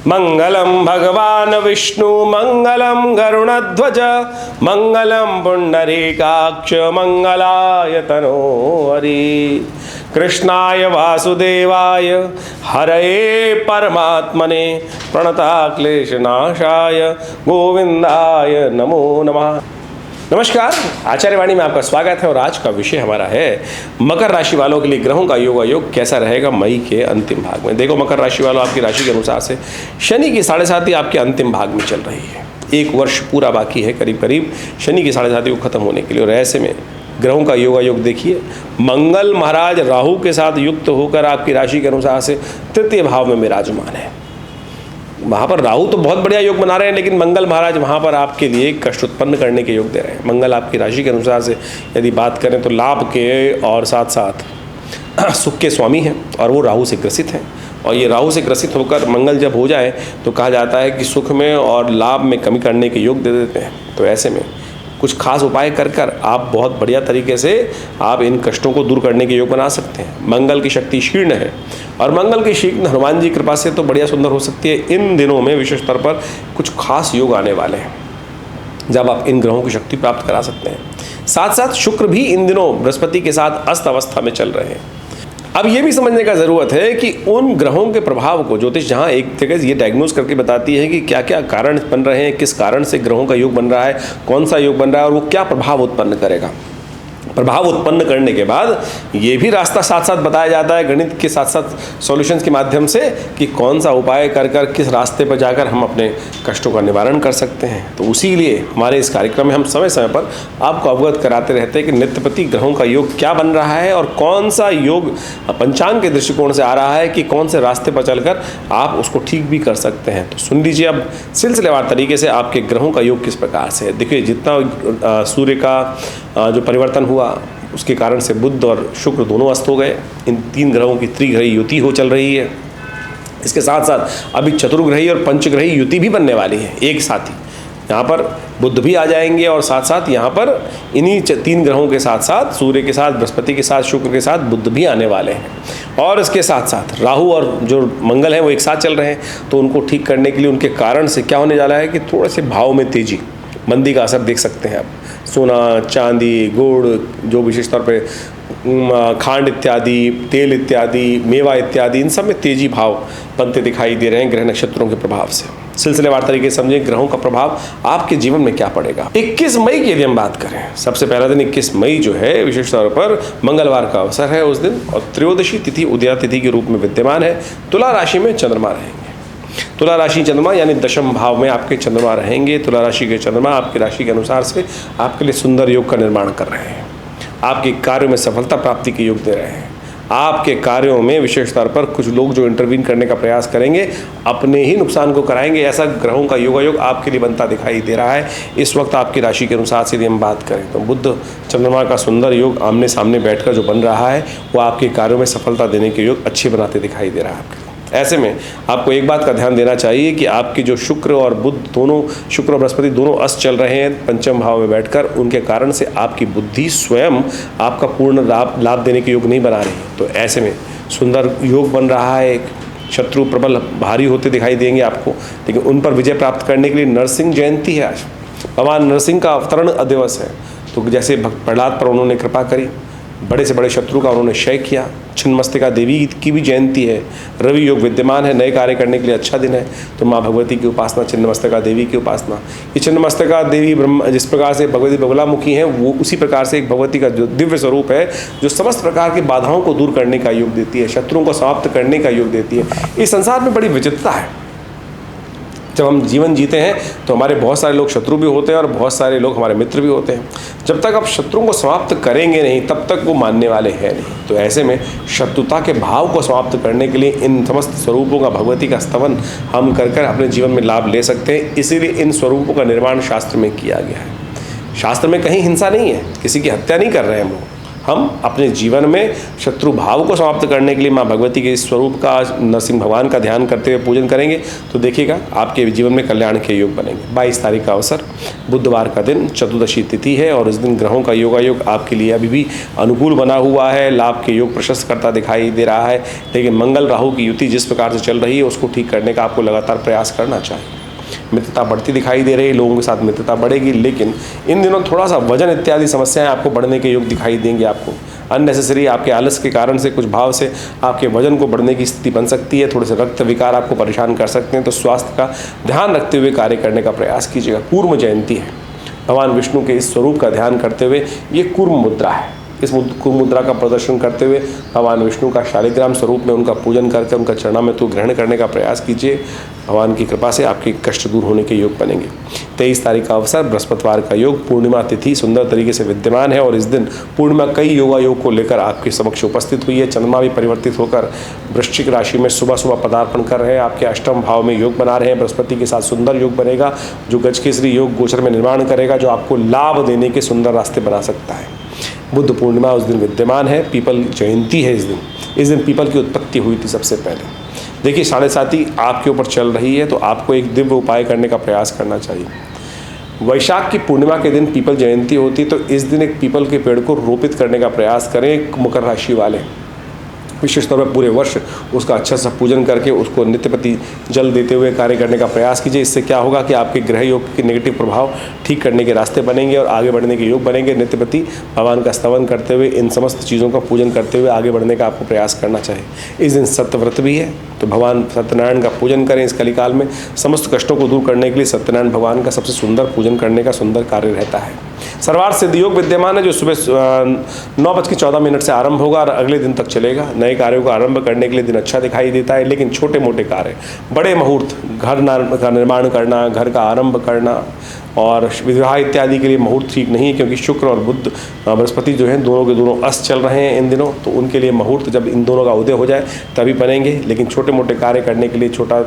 मंगलम भगवान विष्णु मंगलम गरुणध्वज मंगलम पुंडरीकाक्ष मंगलाय तनोहरि। कृष्णाय वासुदेवाय हरये परमात्मने प्रणताक्लेशनाशाय गोविंदाय नमो नमः। नमस्कार, आचार्यवाणी में आपका स्वागत है और आज का विषय हमारा है मकर राशि वालों के लिए ग्रहों का योग कैसा रहेगा मई के अंतिम भाग में। देखो मकर राशि वालों, आपकी राशि के अनुसार से शनि की 7.5 आपके अंतिम भाग में चल रही है। एक वर्ष पूरा बाकी है करीब करीब शनि की 7.5 को खत्म होने के लिए, और ऐसे में ग्रहों का योग देखिए, मंगल महाराज राहु के साथ युक्त होकर आपकी राशि के अनुसार से तृतीय भाव में विराजमान है। वहाँ पर राहु तो बहुत बढ़िया योग बना रहे हैं, लेकिन मंगल महाराज वहाँ पर आपके लिए कष्ट उत्पन्न करने के योग दे रहे हैं। मंगल आपकी राशि के अनुसार से यदि बात करें तो लाभ के और साथ साथ सुख के स्वामी हैं, और वो राहु से ग्रसित हैं। और ये राहु से ग्रसित होकर मंगल जब हो जाए तो कहा जाता है कि सुख में और लाभ में कमी करने के योग दे देते हैं। तो ऐसे में कुछ खास उपाय कर आप बहुत बढ़िया तरीके से आप इन कष्टों को दूर करने के योग बना सकते हैं। मंगल की शक्ति क्षीण है, और मंगल की शीघ्र हनुमान जी की कृपा से तो बढ़िया सुंदर हो सकती है। इन दिनों में विशेष स्तर पर कुछ खास योग आने वाले हैं जब आप इन ग्रहों की शक्ति प्राप्त करा सकते हैं। साथ साथ शुक्र भी इन दिनों बृहस्पति के साथ अस्त अवस्था में चल रहे हैं। अब ये भी समझने का ज़रूरत है कि उन ग्रहों के प्रभाव को ज्योतिष जहाँ एक जगह ये डायग्नोज करके बताती है कि क्या क्या कारण बन रहे हैं, किस कारण से ग्रहों का योग बन रहा है, कौन सा योग बन रहा है और वो क्या प्रभाव उत्पन्न करेगा। प्रभाव उत्पन्न करने के बाद ये भी रास्ता साथ साथ बताया जाता है गणित के साथ साथ सॉल्यूशंस के माध्यम से कि कौन सा उपाय कर किस रास्ते पर जाकर हम अपने कष्टों का निवारण कर सकते हैं। तो उसी लिए हमारे इस कार्यक्रम में हम समय समय पर आपको अवगत कराते रहते हैं कि नित्यपति ग्रहों का योग क्या बन रहा है और कौन सा योग पंचांग के दृष्टिकोण से आ रहा है कि कौन से रास्ते पर चलकर आप उसको ठीक भी कर सकते हैं। तो सुन लीजिए अब सिलसिलेवार तरीके से आपके ग्रहों का योग किस प्रकार से है। देखिए, जितना सूर्य का जो परिवर्तन हुआ उसके कारण से बुध और शुक्र दोनों अस्त हो गए। इन 3 ग्रहों की त्रिग्रही युति हो चल रही है। इसके साथ साथ अभी चतुर्ग्रही और पंचग्रही युति भी बनने वाली है एक साथ ही। यहाँ पर बुध भी आ जाएंगे और साथ साथ यहाँ पर इन्हीं 3 ग्रहों के साथ साथ सूर्य के साथ, बृहस्पति के साथ, शुक्र के साथ बुध भी आने वाले हैं। और इसके साथ साथ राहु और जो मंगल हैं वो एक साथ चल रहे हैं। तो उनको ठीक करने के लिए उनके कारण से क्या होने जा रहा है कि थोड़े से भाव में तेजी, मंदी का असर देख सकते हैं आप। सोना, चांदी, गुड़, जो विशेष तौर पे खांड इत्यादि, तेल इत्यादि, मेवा इत्यादि, इन सब में तेजी भाव बनते दिखाई दे रहे हैं ग्रह नक्षत्रों के प्रभाव से। सिलसिलेवार तरीके से समझें ग्रहों का प्रभाव आपके जीवन में क्या पड़ेगा। 21 मई की यदि हम बात करें, सबसे पहला दिन 21 मई जो है विशेष तौर पर मंगलवार का अवसर है उस दिन, और त्रयोदशी तिथि उदया तिथि के रूप में विद्यमान है। तुला राशि में चंद्रमा रहेंगे। तुला राशि चंद्रमा यानी दशम भाव में आपके चंद्रमा रहेंगे। तुला राशि के चंद्रमा आपकी राशि के अनुसार से आपके लिए सुंदर योग का निर्माण कर रहे हैं। आपके कार्यों में सफलता प्राप्ति के योग दे रहे हैं। आपके कार्यों में विशेष तौर पर कुछ लोग जो इंटरवीन करने का प्रयास करेंगे अपने ही नुकसान को कराएंगे। ऐसा ग्रहों का योग आपके लिए बनता दिखाई दे रहा है। इस वक्त आपकी राशि के अनुसार से यदि हम बात करें तो बुध चंद्रमा का सुंदर योग आमने सामने बैठकर जो बन रहा है वो आपके कार्यों में सफलता देने के योग अच्छे बनाते दिखाई दे रहा है आपके। ऐसे में आपको एक बात का ध्यान देना चाहिए कि आपकी जो शुक्र और बुध दोनों, शुक्र और बृहस्पति दोनों अस्त चल रहे हैं पंचम भाव में बैठकर, उनके कारण से आपकी बुद्धि स्वयं आपका पूर्ण लाभ देने के योग नहीं बना रही। तो ऐसे में सुंदर योग बन रहा है। एक शत्रु प्रबल भारी होते दिखाई देंगे आपको, लेकिन उन पर विजय प्राप्त करने के लिए नरसिंह जयंती है आज। भगवान नरसिंह का अवतरण दिवस है। तो जैसे भक्त प्रहलाद पर उन्होंने कृपा करी, बड़े से बड़े शत्रु का उन्होंने क्षय किया। छिन्नमस्तिका देवी की भी जयंती है। रवि योग विद्यमान है, नए कार्य करने के लिए अच्छा दिन है। तो माँ भगवती की उपासना, छिन्नमस्तिका देवी की उपासना, ये छिन्नमस्तिका देवी ब्रह्म जिस प्रकार से भगवती बगलामुखी हैं वो उसी प्रकार से एक भगवती का जो दिव्य स्वरूप है जो समस्त प्रकार की बाधाओं को दूर करने का योग देती है, शत्रुओं को समाप्त करने का योग देती है। इस संसार में बड़ी विचित्रता है। जब हम जीवन जीते हैं तो हमारे बहुत सारे लोग शत्रु भी होते हैं और बहुत सारे लोग हमारे मित्र भी होते हैं। जब तक आप शत्रुओं को समाप्त करेंगे नहीं तब तक वो मानने वाले हैं नहीं। तो ऐसे में शत्रुता के भाव को समाप्त करने के लिए इन समस्त स्वरूपों का, भगवती का स्तवन हम कर अपने जीवन में लाभ ले सकते हैं। इसीलिए इन स्वरूपों का निर्माण शास्त्र में किया गया है। शास्त्र में कहीं हिंसा नहीं है, किसी की हत्या नहीं कर रहे हैं हम लोग। हम अपने जीवन में शत्रु भाव को समाप्त करने के लिए माँ भगवती के इस स्वरूप का, नरसिंह भगवान का ध्यान करते हुए पूजन करेंगे तो देखिएगा आपके जीवन में कल्याण के योग बनेंगे। 22 तारीख का अवसर बुधवार का दिन, चतुर्दशी तिथि है और इस दिन ग्रहों का योगायोग आपके लिए अभी भी अनुकूल बना हुआ है। लाभ के योग प्रशस्त करता दिखाई दे रहा है, लेकिन मंगल राहु की युति जिस प्रकार से चल रही है उसको ठीक करने का आपको लगातार प्रयास करना चाहिए। मित्रता बढ़ती दिखाई दे रही है, लोगों के साथ मित्रता बढ़ेगी, लेकिन इन दिनों थोड़ा सा वजन इत्यादि समस्याएं आपको बढ़ने के योग दिखाई देंगे। आपको अननेसेसरी आपके आलस के कारण से, कुछ भाव से आपके वजन को बढ़ने की स्थिति बन सकती है। थोड़े से रक्त विकार आपको परेशान कर सकते हैं, तो स्वास्थ्य का ध्यान रखते हुए कार्य करने का प्रयास कीजिएगा। कूर्म जयंती है, भगवान विष्णु के इस स्वरूप का ध्यान करते हुए ये कूर्म मुद्रा है। इस कूर्म मुद्रा का प्रदर्शन करते हुए भगवान विष्णु का शालिग्राम स्वरूप में उनका पूजन करके उनका चरणामृत्यु ग्रहण करने का प्रयास कीजिए। भगवान की कृपा से आपके कष्ट दूर होने के योग बनेंगे। 23 तारीख का अवसर बृहस्पतिवार का योग, पूर्णिमा तिथि सुंदर तरीके से विद्यमान है और इस दिन पूर्णिमा कई योगा योग को लेकर आपके समक्ष उपस्थित हुई है। चंद्रमा भी परिवर्तित होकर वृश्चिक राशि में सुबह सुबह पदार्पण कर रहे हैं, आपके अष्टम भाव में योग बना रहे हैं। बृहस्पति के साथ सुंदर योग बनेगा जो गजकेसरी योग गोचर में निर्माण करेगा, जो आपको लाभ देने के सुंदर रास्ते बना सकता है। बुद्ध पूर्णिमा उस दिन विद्यमान है, पीपल जयंती है इस दिन पीपल की उत्पत्ति हुई थी सबसे पहले। देखिए 7.5 आपके ऊपर चल रही है, तो आपको एक दिव्य उपाय करने का प्रयास करना चाहिए। वैशाख की पूर्णिमा के दिन पीपल जयंती होती, तो इस दिन एक पीपल के पेड़ को रोपित करने का प्रयास करें। मकर राशि वाले विशेष तौर पर पूरे वर्ष उसका अच्छा सा पूजन करके उसको नित्यप्रति जल देते हुए कार्य करने का प्रयास कीजिए। इससे क्या होगा कि आपके ग्रह योग के नेगेटिव प्रभाव ठीक करने के रास्ते बनेंगे और आगे बढ़ने के योग बनेंगे। नित्यप्रति भगवान का स्तवन करते हुए, इन समस्त चीज़ों का पूजन करते हुए आगे बढ़ने का आपको प्रयास करना चाहिए। इस दिन सत्यव्रत भी है, तो भगवान सत्यनारायण का पूजन करें। इस कलिकाल में समस्त कष्टों को दूर करने के लिए सत्यनारायण भगवान का सबसे सुंदर पूजन करने का सुंदर कार्य रहता है। सर्वार्थ सिद्धि योग विद्यमान है, जो सुबह 9:14 से आरंभ होगा और अगले दिन तक चलेगा। नए कार्यों का आरंभ करने के लिए दिन अच्छा दिखाई देता है, लेकिन छोटे मोटे कार्य, बड़े मुहूर्त, घर का निर्माण करना, घर का आरंभ करना और विवाह इत्यादि के लिए मुहूर्त ठीक नहीं है, क्योंकि शुक्र और बुध बृहस्पति जो हैं दोनों के दोनों अस्त चल रहे हैं इन दिनों, तो उनके लिए मुहूर्त जब इन दोनों का उदय हो जाए तभी बनेंगे। लेकिन छोटे मोटे कार्य करने के लिए छोटा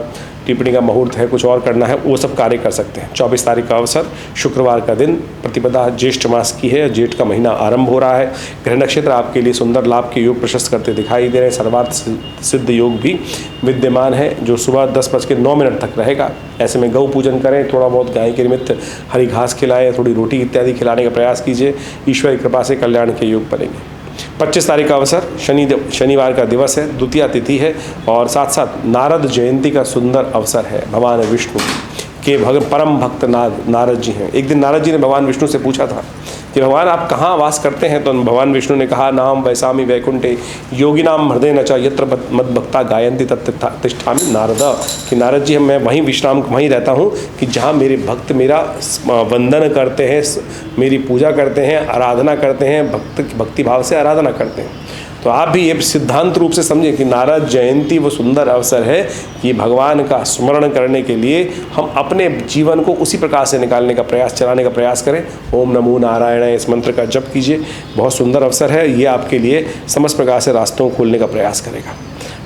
टिप्पणी का मुहूर्त है, कुछ और करना है, वो सब कार्य कर सकते हैं। 24 तारीख का अवसर शुक्रवार का दिन, प्रतिपदा ज्येष्ठ मास की है, जेठ का महीना आरंभ हो रहा है। ग्रह नक्षत्र आपके लिए सुंदर लाभ के योग प्रशस्त करते दिखाई दे रहे हैं। सर्वार्थ सिद्ध योग भी विद्यमान है, जो सुबह 10:09 तक रहेगा। ऐसे में गौ पूजन करें, थोड़ा बहुत गाय के निमित्त हरी घास खिलाएं, थोड़ी रोटी इत्यादि खिलाने का प्रयास कीजिए। ईश्वर की कृपा से कल्याण के योग बनेंगे। 25 तारीख का अवसर शनिवार का दिवस है, द्वितीया तिथि है और साथ साथ नारद जयंती का सुंदर अवसर है। भगवान विष्णु के परम भक्त नारद जी हैं। एक दिन नारद जी ने भगवान विष्णु से पूछा था कि भगवान आप कहाँ वास करते हैं, तो भगवान विष्णु ने कहा नाम वैसामी वैकुंठे योगी नाम हृदय नचा यत्र मद भक्ता गायंती तत्र तिष्ठामि नारद, कि नारद जी मैं वहीं विश्राम वहीं रहता हूँ कि जहाँ मेरे भक्त मेरा वंदन करते हैं, मेरी पूजा करते हैं, आराधना करते हैं, भक्ति भाव से आराधना करते हैं। तो आप भी ये सिद्धांत रूप से समझें कि नारद जयंती वो सुंदर अवसर है कि भगवान का स्मरण करने के लिए हम अपने जीवन को उसी प्रकार से निकालने का प्रयास, चलाने का प्रयास करें। ओम नमो नारायण इस मंत्र का जप कीजिए, बहुत सुंदर अवसर है। ये आपके लिए समस्त प्रकार से रास्तों को खोलने का प्रयास करेगा।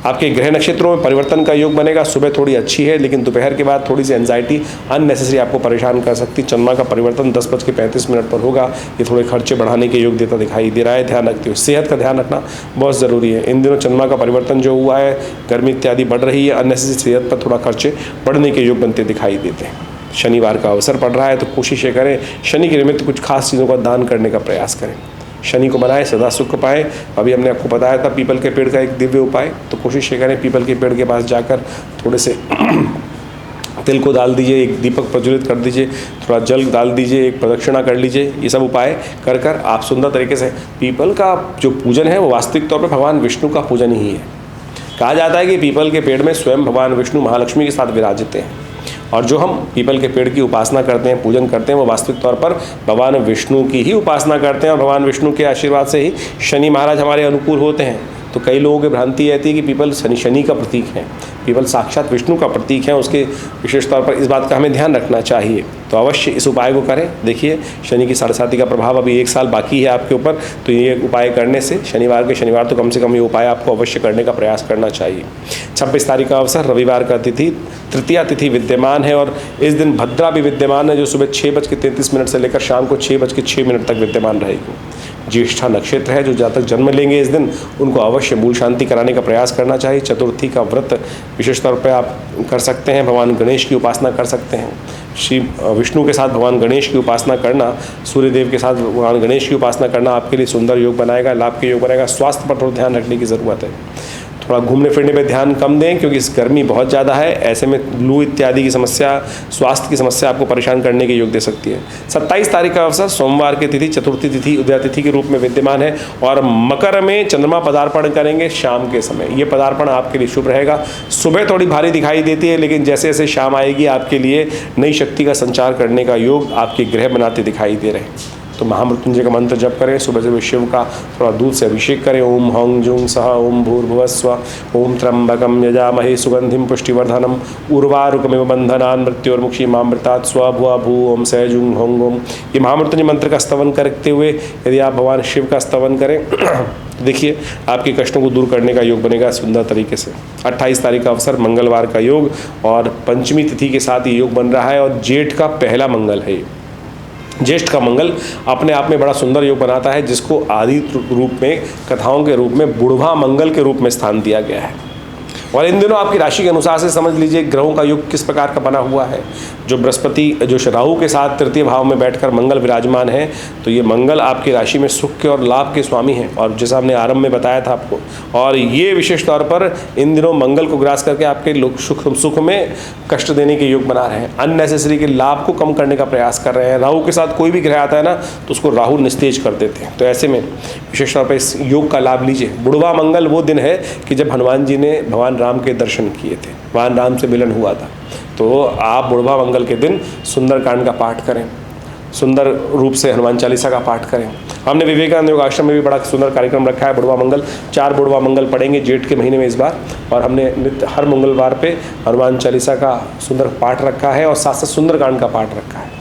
आपके ग्रह नक्षत्रों में परिवर्तन का योग बनेगा। सुबह थोड़ी अच्छी है, लेकिन दोपहर के बाद थोड़ी सी एंजाइटी अननेसेसरी आपको परेशान कर सकती। चंद्रमा का परिवर्तन 10:35 पर होगा, ये थोड़े खर्चे बढ़ाने के योग देता दिखाई दे रहा है। ध्यान रखते हुए सेहत का ध्यान रखना बहुत ज़रूरी है। इन दिनों चंद्रमा का परिवर्तन जो हुआ है, गर्मी इत्यादि बढ़ रही है, अननेसेसरी सेहत पर थोड़ा खर्चे बढ़ने के योग बनते दिखाई देते हैं। शनिवार का अवसर पड़ रहा है, तो कोशिश ये करें शनि के निमित्त कुछ खास चीज़ों का दान करने का प्रयास करें। शनि को बनाए, सदा सुख पाए। अभी हमने आपको बताया था पीपल के पेड़ का एक दिव्य उपाय, तो कोशिश ये करें पीपल के पेड़ के पास जाकर थोड़े से तिल को डाल दीजिए, एक दीपक प्रज्वलित कर दीजिए, थोड़ा जल डाल दीजिए, एक प्रदक्षिणा कर लीजिए। ये सब उपाय कर कर आप सुंदर तरीके से पीपल का जो पूजन है वो वास्तविक तौर पर भगवान विष्णु का पूजन ही है। कहा जाता है कि पीपल के पेड़ में स्वयं भगवान विष्णु महालक्ष्मी के साथ विराजित हैं, और जो हम पीपल के पेड़ की उपासना करते हैं, पूजन करते हैं, वो वास्तविक तौर पर भगवान विष्णु की ही उपासना करते हैं। और भगवान विष्णु के आशीर्वाद से ही शनि महाराज हमारे अनुकूल होते हैं। तो कई लोगों की भ्रांति रहती है कि पीपल शनि का प्रतीक है, पीपल साक्षात विष्णु का प्रतीक है। उसके विशेष तौर पर इस बात का हमें ध्यान रखना चाहिए। तो अवश्य इस उपाय को करें। देखिए शनि की 7.5 का प्रभाव अभी 1 साल बाकी है आपके ऊपर, तो ये उपाय करने से शनिवार तो कम से कम ये उपाय आपको अवश्य करने का प्रयास करना चाहिए। 26 तारीख का अवसर रविवार का तिथि, तृतीया तिथि विद्यमान है और इस दिन भद्रा भी विद्यमान है, जो सुबह 6:33 से लेकर शाम को 6:06 तक विद्यमान रहेगी। ज्येष्ठा नक्षत्र है, जो जातक जन्म लेंगे इस दिन उनको अवश्य मूल शांति कराने का प्रयास करना चाहिए। चतुर्थी का व्रत विशेष तौर पर आप कर सकते हैं। भगवान गणेश की उपासना कर सकते हैं। श्री विष्णु के साथ भगवान गणेश की उपासना करना, सूर्यदेव के साथ भगवान गणेश की उपासना करना आपके लिए सुंदर योग बनाएगा, लाभ के योग बनाएगा। स्वास्थ्य पर थोड़ा ध्यान रखने की ज़रूरत है। थोड़ा घूमने फिरने पे ध्यान कम दें, क्योंकि इस गर्मी बहुत ज़्यादा है। ऐसे में लू इत्यादि की समस्या, स्वास्थ्य की समस्या आपको परेशान करने के योग दे सकती है। 27 तारीख का अवसर सोमवार की तिथि चतुर्थी तिथि उदया तिथि के रूप में विद्यमान है और मकर में चंद्रमा पदार्पण करेंगे शाम के समय। ये पदार्पण आपके लिए शुभ रहेगा। सुबह थोड़ी भारी दिखाई देती है, लेकिन जैसे जैसे शाम आएगी आपके लिए नई शक्ति का संचार करने का योग आपके ग्रह बनाते दिखाई दे रहे हैं। तो महामृत्युंजय का मंत्र जप करें। सुबह सुबह शिव का थोड़ा दूध से अभिषेक करें। ओम हौं जुं सह ओम भूर्भुवस्व ओम त्र्यंबकं यजामहे सुगंधिं पुष्टिवर्धनम उर्वारुकमिव बंधनान् मृत्योर्मुक्षीमामृतात् स्वभुवा भू ओम सह जुं हौं ओम। ये महामृत्युंजय मंत्र का स्तवन करते हुए यदि आप भगवान शिव का स्तवन करें तो देखिए आपके कष्टों को दूर करने का योग बनेगा सुंदर तरीके से। 28 तारीख का अवसर मंगलवार का योग और पंचमी तिथि के साथ ये योग बन रहा है और जेठ का पहला मंगल है। ज्येष्ठ का मंगल अपने आप में बड़ा सुंदर योग बनाता है, जिसको आदि रूप में, कथाओं के रूप में बुढ़वा मंगल के रूप में स्थान दिया गया है। और इन दिनों आपकी राशि के अनुसार से समझ लीजिए ग्रहों का योग किस प्रकार का बना हुआ है। जो बृहस्पति जो राहु के साथ तृतीय भाव में बैठकर मंगल विराजमान है, तो ये मंगल आपकी राशि में सुख के और लाभ के स्वामी हैं, और जैसा हमने आरंभ में बताया था आपको। और ये विशेष तौर पर इन दिनों मंगल को ग्रास करके आपके लोग सुख में कष्ट देने के योग बना रहे हैं। अननेसेसरी के लाभ को कम करने का प्रयास कर रहे हैं। राहु के साथ कोई भी ग्रह आता है ना, तो उसको राहु निस्तेज कर देते हैं। तो ऐसे में विशेष तौर पर इस योग का लाभ लीजिए। बुढ़वा मंगल वो दिन है कि जब हनुमान जी ने भगवान राम के दर्शन किए थे, भगवान राम से मिलन हुआ था। तो आप बुढ़वा मंगल के दिन सुंदरकांड का पाठ करें, सुंदर रूप से हनुमान चालीसा का पाठ करें। हमने विवेकानंद योग आश्रम में भी बड़ा सुंदर कार्यक्रम रखा है बुढ़वा मंगल। 4 बुढ़वा मंगल पढ़ेंगे जेठ के महीने में इस बार, और हमने नित्य हर मंगलवार पे हनुमान चालीसा का सुंदर पाठ रखा है और साथ साथ सुंदरकांड का पाठ रखा है।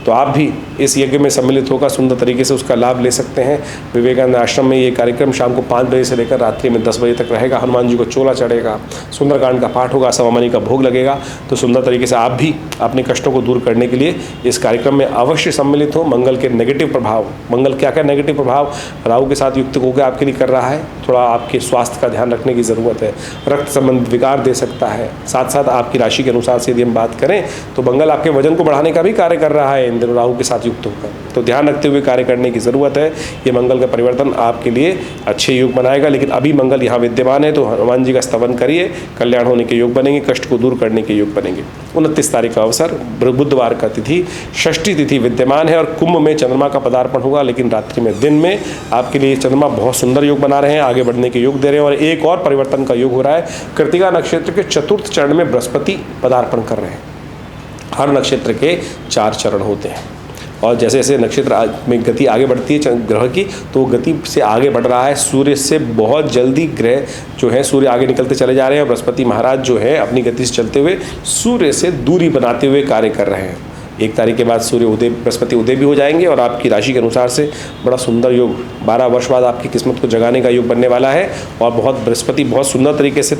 तो आप भी इस यज्ञ में सम्मिलित होकर सुंदर तरीके से उसका लाभ ले सकते हैं। विवेकानंद आश्रम में ये कार्यक्रम शाम को 5 बजे से लेकर रात्रि में 10 बजे तक रहेगा। हनुमान जी को चोला चढ़ेगा, सुंदरकांड का पाठ होगा, सवामनी का भोग लगेगा। तो सुंदर तरीके से आप भी अपने कष्टों को दूर करने के लिए इस कार्यक्रम में अवश्य सम्मिलित हो। मंगल के नेगेटिव प्रभाव, मंगल क्या क्या नेगेटिव प्रभाव राहु के साथ युक्त होकर आपके लिए कर रहा है, थोड़ा आपके स्वास्थ्य का ध्यान रखने की ज़रूरत है। रक्त संबंधित विकार दे सकता है। साथ साथ आपकी राशि के अनुसार से यदि हम बात करें तो मंगल आपके वजन को बढ़ाने का भी कार्य कर रहा है इन दिनों राहु के साथ युक्त होकर। तो ध्यान रखते हुए कार्य करने की ज़रूरत है। ये मंगल का परिवर्तन आपके लिए अच्छे योग बनाएगा। लेकिन अभी मंगल यहाँ विद्यमान है, तो हनुमान जी का स्तवन करिए, कल्याण होने के योग बनेंगे, कष्ट को दूर करने के योग बनेंगे। 29 तारीख का अवसर बुधवार का तिथि षष्ठी तिथि विद्यमान है और कुंभ में चंद्रमा का पदार्पण होगा। लेकिन रात्रि में, दिन में आपके लिए चंद्रमा बहुत सुंदर योग बना रहे हैं, आगे बढ़ने के योग दे रहे हैं। और एक और परिवर्तन का योग हो रहा है। कृत्तिका नक्षत्र के चतुर्थ चरण में बृहस्पति पदार्पण कर रहे हैं। हर नक्षत्र के 4 चरण होते हैं और जैसे जैसे नक्षत्र में गति आगे बढ़ती है ग्रह की, तो गति से आगे बढ़ रहा है। सूर्य से बहुत जल्दी ग्रह जो है सूर्य आगे निकलते चले जा रहे हैं और बृहस्पति महाराज जो है अपनी गति से चलते हुए सूर्य से दूरी बनाते हुए कार्य कर रहे हैं। 1 तारीख के बाद सूर्य उदय, बृहस्पति उदय भी हो जाएंगे और आपकी राशि के अनुसार से बड़ा सुंदर योग 12 वर्ष बाद आपकी किस्मत को जगाने का योग बनने वाला है। और बहुत बृहस्पति बहुत सुंदर तरीके से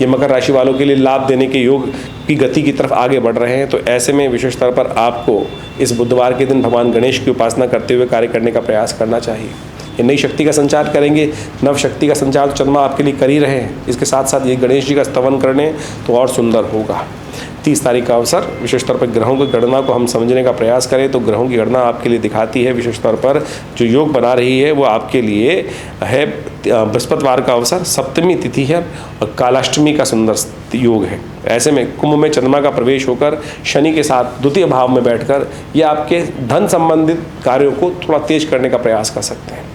ये मकर राशि वालों के लिए लाभ देने के योग की गति की तरफ आगे बढ़ रहे हैं। तो ऐसे में विशेष तौर पर आपको इस बुधवार के दिन भगवान गणेश की उपासना करते हुए कार्य करने का प्रयास करना चाहिए। ये नई शक्ति का संचार करेंगे, नव शक्ति का संचार तो चंद्रमा आपके लिए कर ही रहे हैं। इसके साथ साथ ये गणेश जी का स्तवन करने तो और सुंदर होगा। 30 तारीख का अवसर विशेष तौर पर ग्रहों की गणना को हम समझने का प्रयास करें तो ग्रहों की गणना आपके लिए दिखाती है विशेष तौर पर जो योग बना रही है वो आपके लिए है। बृहस्पतिवार का अवसर सप्तमी तिथि है और कालाष्टमी का सुंदर योग है। ऐसे में कुंभ में चंद्रमा का प्रवेश होकर शनि के साथ द्वितीय भाव में बैठकर ये आपके धन संबंधित कार्यों को थोड़ा तेज करने का प्रयास कर सकते हैं।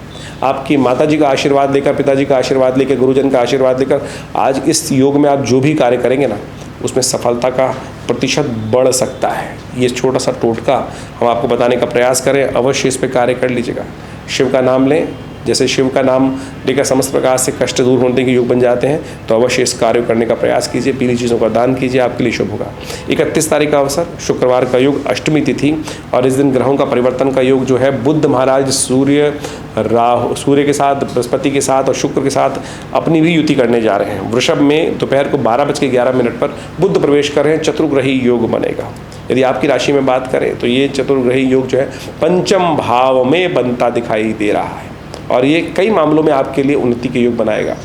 आपकी माताजी का आशीर्वाद लेकर, पिताजी का आशीर्वाद लेकर, गुरुजन का आशीर्वाद लेकर आज इस योग में आप जो भी कार्य करेंगे ना उसमें सफलता का प्रतिशत बढ़ सकता है। ये छोटा सा टोटका हम आपको बताने का प्रयास करें, अवश्य इस पर कार्य कर लीजिएगा। शिव का नाम लें, जैसे शिव का नाम लेकर समस्त प्रकार से कष्ट दूर होने के योग बन जाते हैं, तो अवश्य इस कार्य करने का प्रयास कीजिए। पीली चीज़ों का दान कीजिए, आपके लिए शुभ होगा। 31 तारीख का अवसर शुक्रवार का योग अष्टमी तिथि और इस दिन ग्रहों का परिवर्तन का योग जो है बुध महाराज सूर्य के साथ, बृहस्पति के साथ और शुक्र के साथ अपनी भी युति करने जा रहे हैं। वृषभ में दोपहर को 12:11 पर बुध प्रवेश कर रहे हैं, चतुर्ग्रही योग बनेगा। यदि आपकी राशि में बात करें तो ये चतुर्ग्रही योग जो है पंचम भाव में बनता दिखाई दे रहा है। और ये कई मामलों में आपके लिए उन्नति के योग बनाएगा।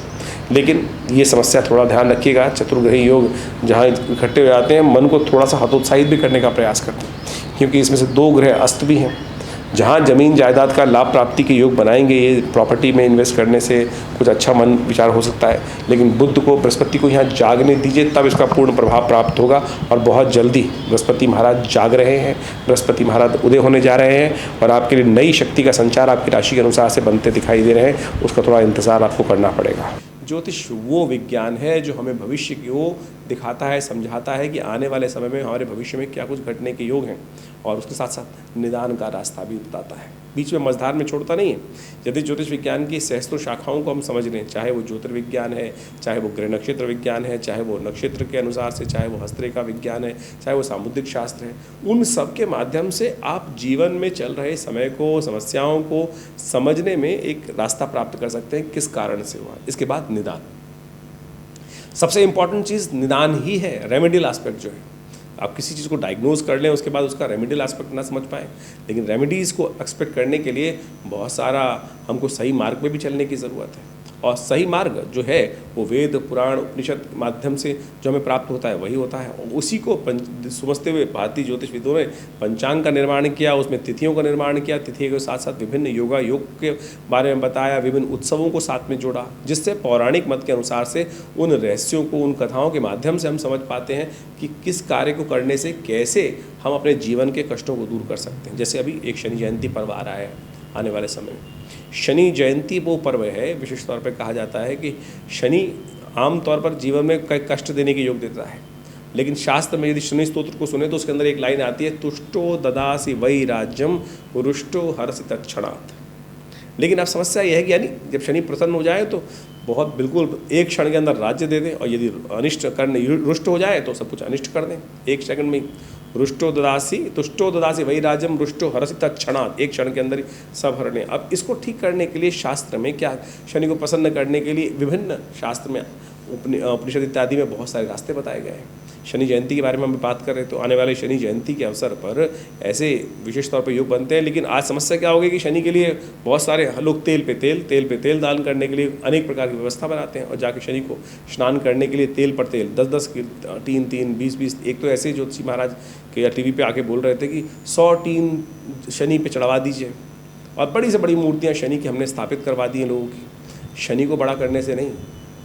लेकिन ये समस्या थोड़ा ध्यान रखिएगा, चतुर्ग्रही योग जहाँ इकट्ठे हो जाते हैं मन को थोड़ा सा हतोत्साहित भी करने का प्रयास करते हैं, क्योंकि इसमें से 2 ग्रह अस्त भी हैं। जहाँ जमीन जायदाद का लाभ प्राप्ति के योग बनाएंगे, ये प्रॉपर्टी में इन्वेस्ट करने से कुछ अच्छा मन विचार हो सकता है, लेकिन बुध को, बृहस्पति को यहाँ जागने दीजिए, तब इसका पूर्ण प्रभाव प्राप्त होगा। और बहुत जल्दी बृहस्पति महाराज जाग रहे हैं, बृहस्पति महाराज उदय होने जा रहे हैं और आपके लिए नई शक्ति का संचार आपकी राशि के अनुसार से बनते दिखाई दे रहे हैं। उसका थोड़ा इंतज़ार आपको करना पड़ेगा। ज्योतिष वो विज्ञान है जो हमें भविष्य को दिखाता है, समझाता है कि आने वाले समय में हमारे भविष्य में क्या कुछ घटने के योग हैं, और उसके साथ साथ निदान का रास्ता भी बताता है, बीच में मझधार में छोड़ता नहीं है। यदि ज्योतिष विज्ञान की सहस्त्रों शाखाओं को हम समझ लें, चाहे वो ज्योतिर्विज्ञान है, चाहे वो ग्रह नक्षत्र विज्ञान है, चाहे वो नक्षत्र के अनुसार से, चाहे वो हस्तरेखा विज्ञान है, चाहे वो सामुद्रिक शास्त्र है, उन सब के माध्यम से आप जीवन में चल रहे समय को, समस्याओं को समझने में एक रास्ता प्राप्त कर सकते हैं, किस कारण से हुआ। इसके बाद निदान, सबसे इंपॉर्टेंट चीज़ निदान ही है, रेमेडियल एस्पेक्ट जो है। आप किसी चीज़ को डायग्नोज कर लें, उसके बाद उसका रेमेडियल एस्पेक्ट ना समझ पाएँ, लेकिन रेमेडीज़ को एक्सपेक्ट करने के लिए बहुत सारा हमको सही मार्ग पे भी चलने की ज़रूरत है। और सही मार्ग जो है वो वेद, पुराण, उपनिषद के माध्यम से जो हमें प्राप्त होता है वही होता है, और उसी को समझते हुए भारतीय ज्योतिषविदों ने पंचांग का निर्माण किया, उसमें तिथियों का निर्माण किया, तिथि के साथ साथ विभिन्न योग के बारे में बताया, विभिन्न उत्सवों को साथ में जोड़ा, जिससे पौराणिक मत के अनुसार से उन रहस्यों को, उन कथाओं के माध्यम से हम समझ पाते हैं कि किस कार्य को करने से कैसे हम अपने जीवन के कष्टों को दूर कर सकते हैं। जैसे अभी एक शनि जयंती पर्व आ रहा है आने वाले समय में। शनि जयंती वो पर्व है, विशेष तौर पर कहा जाता है कि शनि आमतौर पर जीवन में कई कष्ट देने के योग देता है, लेकिन शास्त्र में यदि शनि स्तोत्र को सुने तो उसके अंदर एक लाइन आती है, तुष्टो ददासी वै राज्यम रुष्टो हरसि तत्क्षणात्। लेकिन अब समस्या यह है कि यानी जब शनि प्रसन्न हो जाए तो बहुत बिल्कुल एक क्षण के अंदर राज्य दे दें, और यदि अनिष्ट करने रुष्ट हो जाए तो सब कुछ अनिष्ट कर दें एक सेकंड में ही। रुष्टो ददासी तुष्टो ददासी वही राजम रुष्टो हरसि तत्क्षणात्, एक क्षण के अंदर ही सब हर लें। अब इसको ठीक करने के लिए शास्त्र में क्या, शनि को प्रसन्न करने के लिए विभिन्न शास्त्र में, उपनिषद इत्यादि में बहुत सारे रास्ते बताए गए हैं। शनि जयंती के बारे में हम बात कर रहे हैं, तो आने वाले शनि जयंती के अवसर पर ऐसे विशेष तौर पर योग बनते हैं। लेकिन आज समस्या क्या होगी कि शनि के लिए बहुत सारे लोग तेल पे तेल दान करने के लिए अनेक प्रकार की व्यवस्था बनाते हैं, और जाके शनि को स्नान करने के लिए तेल पर तेल 10-10 की 3-3 20-20, एक तो ऐसे ज्योतिषी महाराज के या टीवी पे आके बोल रहे थे कि 100 टीन शनि पे चढ़वा दीजिए, और बड़ी से बड़ी मूर्तियाँ शनि की हमने स्थापित करवा दी हैं लोगों की। शनि को बड़ा करने से नहीं,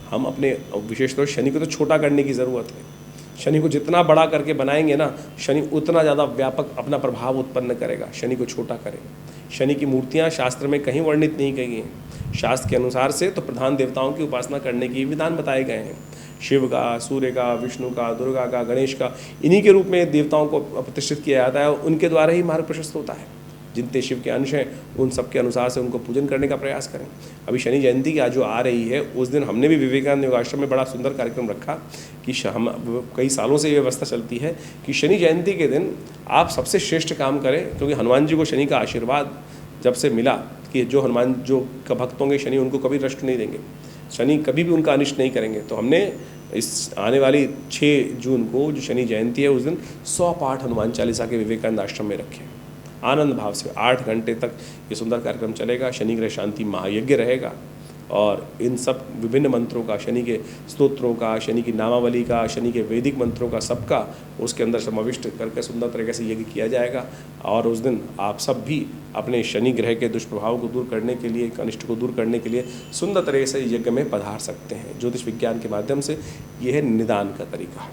हम अपने विशेष तौर शनि को तो छोटा करने की ज़रूरत है। शनि को जितना बड़ा करके बनाएंगे ना, शनि उतना ज़्यादा व्यापक अपना प्रभाव उत्पन्न करेगा। शनि को छोटा करें। शनि की मूर्तियाँ शास्त्र में कहीं वर्णित नहीं की गई हैं। शास्त्र के अनुसार से तो प्रधान देवताओं की उपासना करने के विधान बताए गए हैं, शिव का, सूर्य का, विष्णु का, दुर्गा का, गणेश का, इन्हीं के रूप में देवताओं को प्रतिष्ठित किया जाता है, और उनके द्वारा ही मार्ग प्रशस्त होता है। जितने शिव के अंश हैं उन सब के अनुसार से उनको पूजन करने का प्रयास करें। अभी शनि जयंती की आज जो आ रही है, उस दिन हमने भी विवेकानंद योगाश्रम में बड़ा सुंदर कार्यक्रम रखा कि हम कई सालों से ये व्यवस्था चलती है कि शनि जयंती के दिन आप सबसे श्रेष्ठ काम करें, क्योंकि हनुमान जी को शनि का आशीर्वाद जब से मिला कि जो हनुमान जो का भक्त होंगे शनि उनको कभी नष्ट नहीं देंगे, शनि कभी भी उनका अनिष्ट नहीं करेंगे। तो हमने इस आने वाली 6 जून को जो शनि जयंती है, उस दिन 100 पाठ हनुमान चालीसा के विवेकानंद आश्रम में रखें। आनंद भाव से 8 घंटे तक ये सुंदर कार्यक्रम चलेगा। शनि ग्रह शांति महायज्ञ रहेगा, और इन सब विभिन्न मंत्रों का, शनि के स्तोत्रों का, शनि की नामावली का, शनि के वैदिक मंत्रों का, सबका उसके अंदर समाविष्ट करके सुंदर तरीके से यज्ञ किया जाएगा। और उस दिन आप सब भी अपने शनि ग्रह के दुष्प्रभाव को दूर करने के लिए, अनिष्ट को दूर करने के लिए सुंदर तरीके से यज्ञ में पधार सकते हैं। ज्योतिष विज्ञान के माध्यम से यह है निदान का तरीका।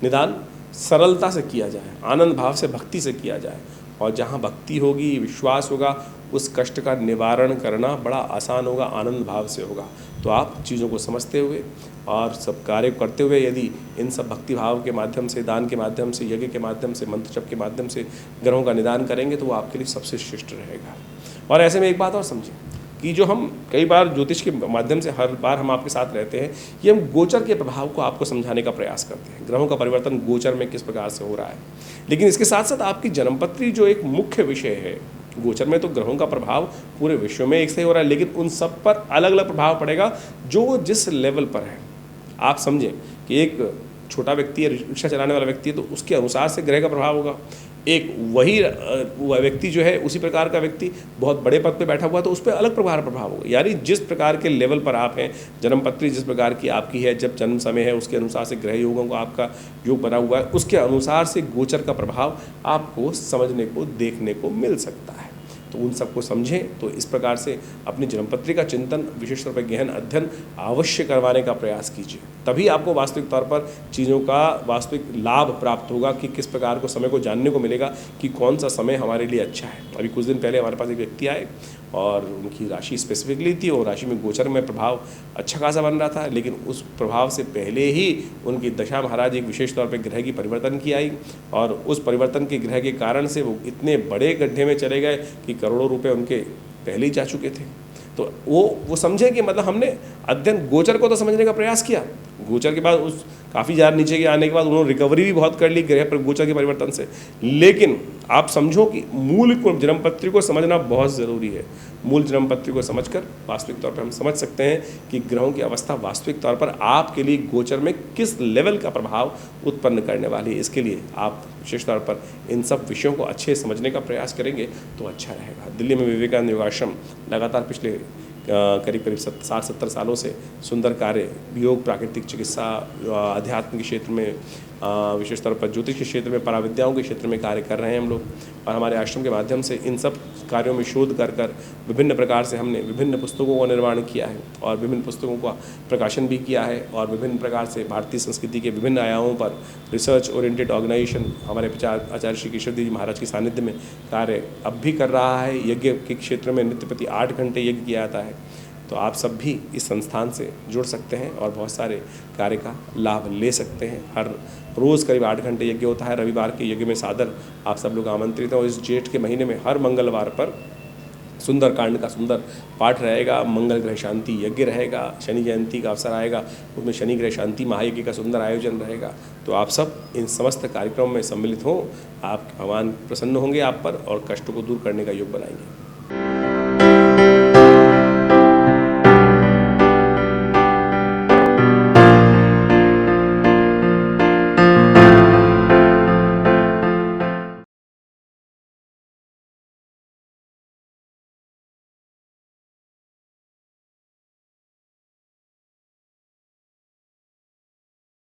निदान सरलता से किया जाए, आनंद भाव से, भक्ति से किया जाए, और जहाँ भक्ति होगी, विश्वास होगा, उस कष्ट का निवारण करना बड़ा आसान होगा, आनंद भाव से होगा। तो आप चीज़ों को समझते हुए और सब कार्य करते हुए यदि इन सब भक्ति भाव के माध्यम से, दान के माध्यम से, यज्ञ के माध्यम से, मंत्र जप के माध्यम से ग्रहों का निदान करेंगे तो वो आपके लिए सबसे श्रेष्ठ रहेगा। और ऐसे में एक बात और समझें कि जो हम कई बार ज्योतिष के माध्यम से हर बार हम आपके साथ रहते हैं, ये हम गोचर के प्रभाव को आपको समझाने का प्रयास करते हैं, ग्रहों का परिवर्तन गोचर में किस प्रकार से हो रहा है। लेकिन इसके साथ साथ आपकी जन्मपत्री जो एक मुख्य विषय है, गोचर में तो ग्रहों का प्रभाव पूरे विश्व में एक से ही हो रहा है, लेकिन उन सब पर अलग अलग प्रभाव पड़ेगा जो जिस लेवल पर है। आप समझें कि एक छोटा व्यक्ति है, रिक्शा चलाने वाला व्यक्ति है, तो उसके अनुसार से ग्रह का प्रभाव होगा। एक वही वह व्यक्ति जो है उसी प्रकार का व्यक्ति बहुत बड़े पद पे बैठा हुआ तो उस पर अलग प्रभाव होगा। यानी जिस प्रकार के लेवल पर आप हैं, जन्मपत्री जिस प्रकार की आपकी है, जब जन्म समय है उसके अनुसार से ग्रह योगों को आपका योग बना हुआ है, उसके अनुसार से गोचर का प्रभाव आपको समझने को देखने को मिल सकता है। तो उन सबको समझें। तो इस प्रकार से अपनी जन्मपत्री का चिंतन, विशेष तौर पर गहन अध्ययन अवश्य करवाने का प्रयास कीजिए, तभी आपको वास्तविक तौर पर चीज़ों का वास्तविक लाभ प्राप्त होगा कि किस प्रकार को समय को जानने को मिलेगा कि कौन सा समय हमारे लिए अच्छा है। अभी कुछ दिन पहले हमारे पास एक व्यक्ति आए और उनकी राशि स्पेसिफिकली थी और राशि में गोचर में प्रभाव अच्छा खासा बन रहा था, लेकिन उस प्रभाव से पहले ही उनकी दशा महाराज एक विशेष तौर पर ग्रह की परिवर्तन की आई और उस परिवर्तन के ग्रह के कारण से वो इतने बड़े गड्ढे में चले गए कि करोड़ों रुपए उनके पहले ही जा चुके थे। तो वो समझे कि मतलब हमने अध्ययन गोचर को तो समझने का प्रयास किया, गोचर के बाद उस काफ़ी ज़्यादा नीचे के आने के बाद उन्होंने रिकवरी भी बहुत कर ली ग्रह पर गोचर के परिवर्तन से। लेकिन आप समझो कि मूल को, जन्मपत्री को समझना बहुत ज़रूरी है। मूल जन्मपत्री को समझकर वास्तविक तौर पर हम समझ सकते हैं कि ग्रहों की अवस्था वास्तविक तौर पर आपके लिए गोचर में किस लेवल का प्रभाव उत्पन्न करने वाली है। इसके लिए आप विशेष तौर पर इन सब विषयों को अच्छे समझने का प्रयास करेंगे तो अच्छा रहेगा। दिल्ली में विवेकानंद योगाश्रम लगातार पिछले करीब 60-70 सालों से सुंदर कार्य योग, प्राकृतिक चिकित्सा, अध्यात्म के क्षेत्र में, विशेष तौर पर ज्योतिष के क्षेत्र में, पराविद्याओं के क्षेत्र में कार्य कर रहे हैं हम लोग। और हमारे आश्रम के माध्यम से इन सब कार्यों में शोध कर विभिन्न प्रकार से हमने विभिन्न पुस्तकों का निर्माण किया है और विभिन्न पुस्तकों का प्रकाशन भी किया है और विभिन्न प्रकार से भारतीय संस्कृति के विभिन्न आयामों पर रिसर्च ओरिएंटेड ऑर्गेनाइजेशन हमारे आचार्य श्री केशव देव जी महाराज के सानिध्य में कार्य अब भी कर रहा है। यज्ञ के क्षेत्र में नित्य प्रति 8 घंटे यज्ञ किया जाता है। तो आप सब भी इस संस्थान से जुड़ सकते हैं और बहुत सारे कार्य का लाभ ले सकते हैं। हर रोज़ करीब 8 घंटे यज्ञ होता है। रविवार के यज्ञ में सादर आप सब लोग आमंत्रित हैं और इस जेठ के महीने में हर मंगलवार पर सुंदर कांड का सुंदर पाठ रहेगा, मंगल ग्रह शांति यज्ञ रहेगा, शनि जयंती का अवसर आएगा, उसमें शनि ग्रह शांति महायज्ञ का सुंदर आयोजन रहेगा। तो आप सब इन समस्त कार्यक्रमों में सम्मिलित हों, आप भगवान प्रसन्न होंगे आप पर और कष्टों को दूर करने का योग बनाएंगे।